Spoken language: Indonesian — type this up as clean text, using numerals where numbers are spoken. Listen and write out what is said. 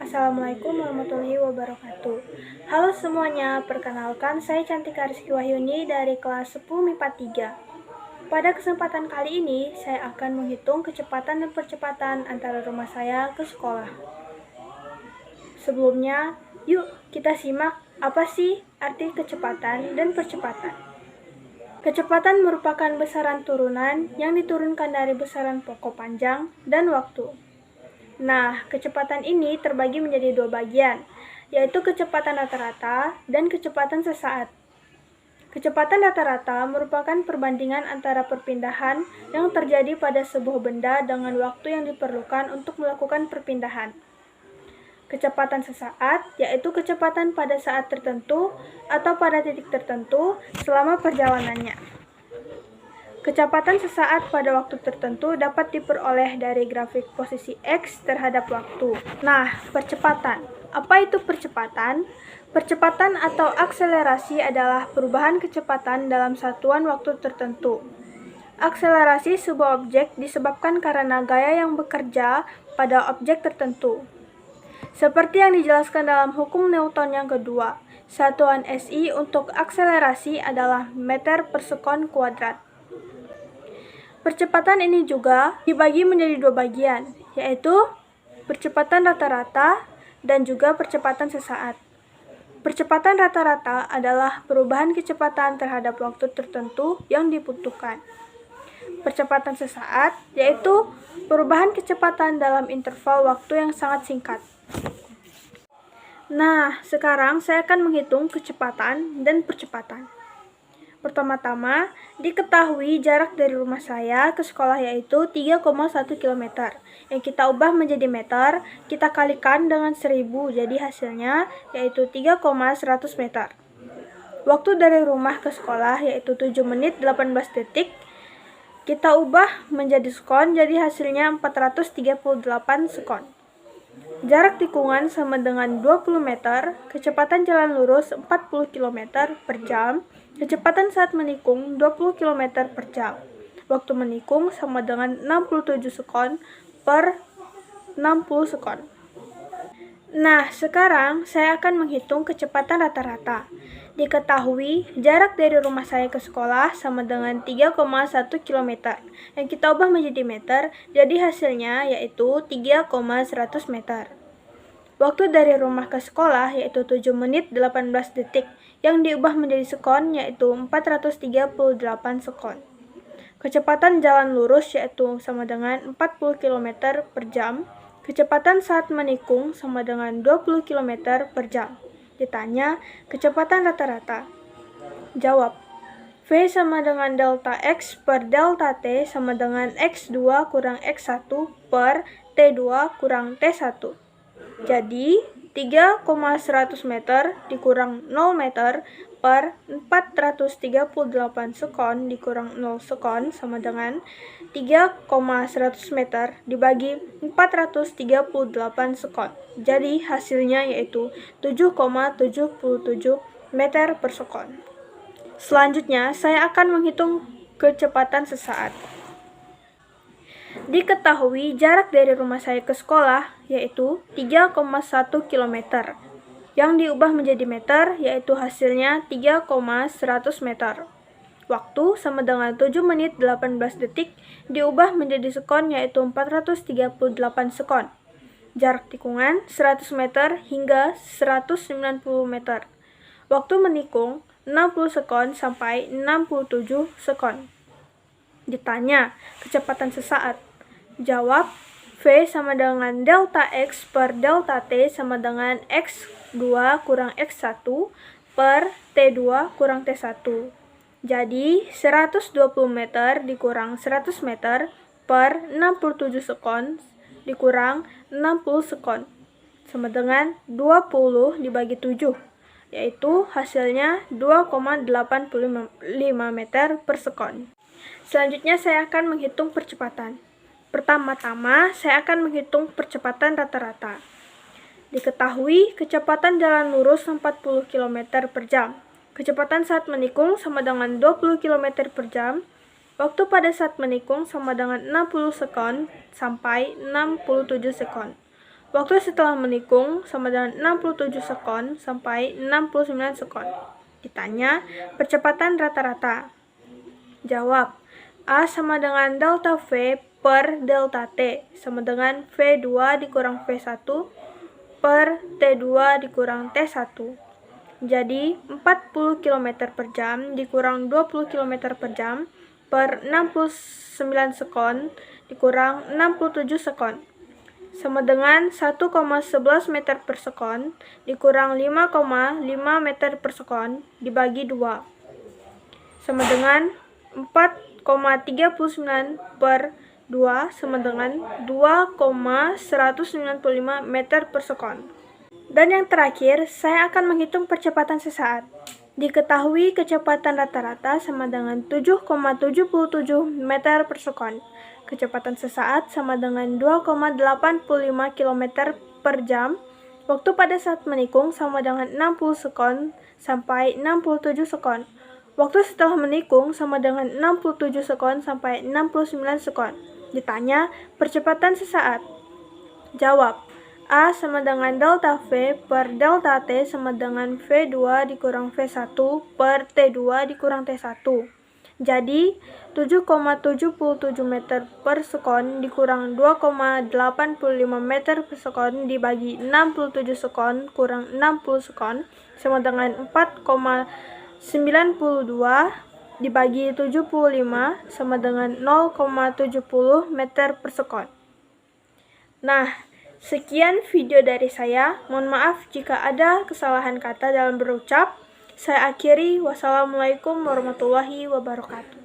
Assalamualaikum warahmatullahi wabarakatuh. Halo semuanya, perkenalkan saya Cantika Rizky Wahyuni dari kelas 10 MIPA 3. Pada kesempatan kali ini, saya akan menghitung kecepatan dan percepatan antara rumah saya ke sekolah. Sebelumnya, yuk kita simak apa sih arti kecepatan dan percepatan. Kecepatan merupakan besaran turunan yang diturunkan dari besaran pokok panjang dan waktu. Nah, kecepatan ini terbagi menjadi dua bagian, yaitu kecepatan rata-rata dan kecepatan sesaat. Kecepatan rata-rata merupakan perbandingan antara perpindahan yang terjadi pada sebuah benda dengan waktu yang diperlukan untuk melakukan perpindahan. Kecepatan sesaat yaitu kecepatan pada saat tertentu atau pada titik tertentu selama perjalanannya. Kecepatan sesaat pada waktu tertentu dapat diperoleh dari grafik posisi X terhadap waktu. Nah, percepatan. Apa itu percepatan? Percepatan atau akselerasi adalah perubahan kecepatan dalam satuan waktu tertentu. Akselerasi sebuah objek disebabkan karena gaya yang bekerja pada objek tertentu. Seperti yang dijelaskan dalam hukum Newton yang kedua, satuan SI untuk akselerasi adalah meter per sekon kuadrat. Percepatan ini juga dibagi menjadi dua bagian, yaitu percepatan rata-rata dan juga percepatan sesaat. Percepatan rata-rata adalah perubahan kecepatan terhadap waktu tertentu yang dibutuhkan. Percepatan sesaat yaitu perubahan kecepatan dalam interval waktu yang sangat singkat. Nah, sekarang saya akan menghitung kecepatan dan percepatan. Pertama-tama, diketahui jarak dari rumah saya ke sekolah yaitu 3,1 km. Yang kita ubah menjadi meter, kita kalikan dengan 1000, jadi hasilnya yaitu 3,100 meter. Waktu dari rumah ke sekolah yaitu 7 menit 18 detik. Kita ubah menjadi sekon, jadi hasilnya 438 sekon. Jarak tikungan sama dengan 20 meter, kecepatan jalan lurus 40 km per jam, kecepatan saat menikung 20 km per jam. Waktu menikung sama dengan 67 sekon per 60 sekon. Nah, sekarang saya akan menghitung kecepatan rata-rata. Diketahui jarak dari rumah saya ke sekolah sama dengan 3,1 km. Yang kita ubah menjadi meter, jadi hasilnya yaitu 3,100 meter. Waktu dari rumah ke sekolah yaitu 7 menit 18 detik. Yang diubah menjadi sekon yaitu 438 sekon. Kecepatan jalan lurus yaitu sama dengan 40 km per jam. Kecepatan saat menikung sama dengan 20 km per jam. Ditanya, kecepatan rata-rata. Jawab, V sama dengan delta X per delta T sama dengan X2 kurang X1 per T2 kurang T1. Jadi, 3,100 meter dikurang 0 meter per 438 sekon dikurang 0 sekon sama dengan 3,100 meter dibagi 438 sekon. Jadi hasilnya yaitu 7,77 meter per sekon. Selanjutnya saya akan menghitung kecepatan sesaat. Diketahui jarak dari rumah saya ke sekolah yaitu 3,1 km. Yang diubah menjadi meter yaitu hasilnya 3,100 meter. Waktu sama dengan 7 menit 18 detik diubah menjadi sekon yaitu 438 sekon. Jarak tikungan 100 meter hingga 190 meter. Waktu menikung 60 sekon sampai 67 sekon. Ditanya, kecepatan sesaat. Jawab, V sama dengan delta X per delta T sama dengan X2 kurang X1 per T2 kurang T1. Jadi, 120 meter dikurang 100 meter per 67 sekon dikurang 60 sekon sama dengan 20 dibagi 7, yaitu hasilnya 2,85 meter per sekon. Selanjutnya saya akan menghitung percepatan. Pertama-tama, saya akan menghitung percepatan rata-rata. Diketahui kecepatan jalan lurus 40 km per jam. Kecepatan saat menikung sama dengan 20 km per jam. Waktu pada saat menikung sama dengan 60 sekon sampai 67 sekon. Waktu setelah menikung sama dengan 67 sekon sampai 69 sekon. Ditanya, percepatan rata-rata. Jawab, A sama dengan delta V per delta T sama dengan V2 dikurang V1 per T2 dikurang T1. Jadi, 40 km per jam dikurang 20 km per jam per 69 sekon dikurang 67 sekon sama dengan 1,11 meter per sekon dikurang 5,5 meter per sekon dibagi 2 sama dengan 4,39 per 2 sama dengan 2,195 meter per sekon. Dan yang terakhir, saya akan menghitung percepatan sesaat. Diketahui kecepatan rata-rata sama dengan 7,77 meter per sekon. Kecepatan sesaat sama dengan 2,85 km per jam. Waktu pada saat menikung sama dengan 60 sekon sampai 67 sekon. Waktu setelah menikung sama dengan 67 sekon sampai 69 sekon. Ditanya, percepatan sesaat. Jawab, A sama dengan delta V per delta T sama dengan V2 dikurang V1 per T2 dikurang T1. Jadi, 7,77 meter per sekon dikurang 2,85 meter per sekon dibagi 67 sekon kurang 60 sekon sama dengan 4,92 dibagi 75 sama dengan 0,70 meter per sekon. Nah, sekian video dari saya. Mohon maaf jika ada kesalahan kata dalam berucap. Saya akhiri. Wassalamualaikum warahmatullahi wabarakatuh.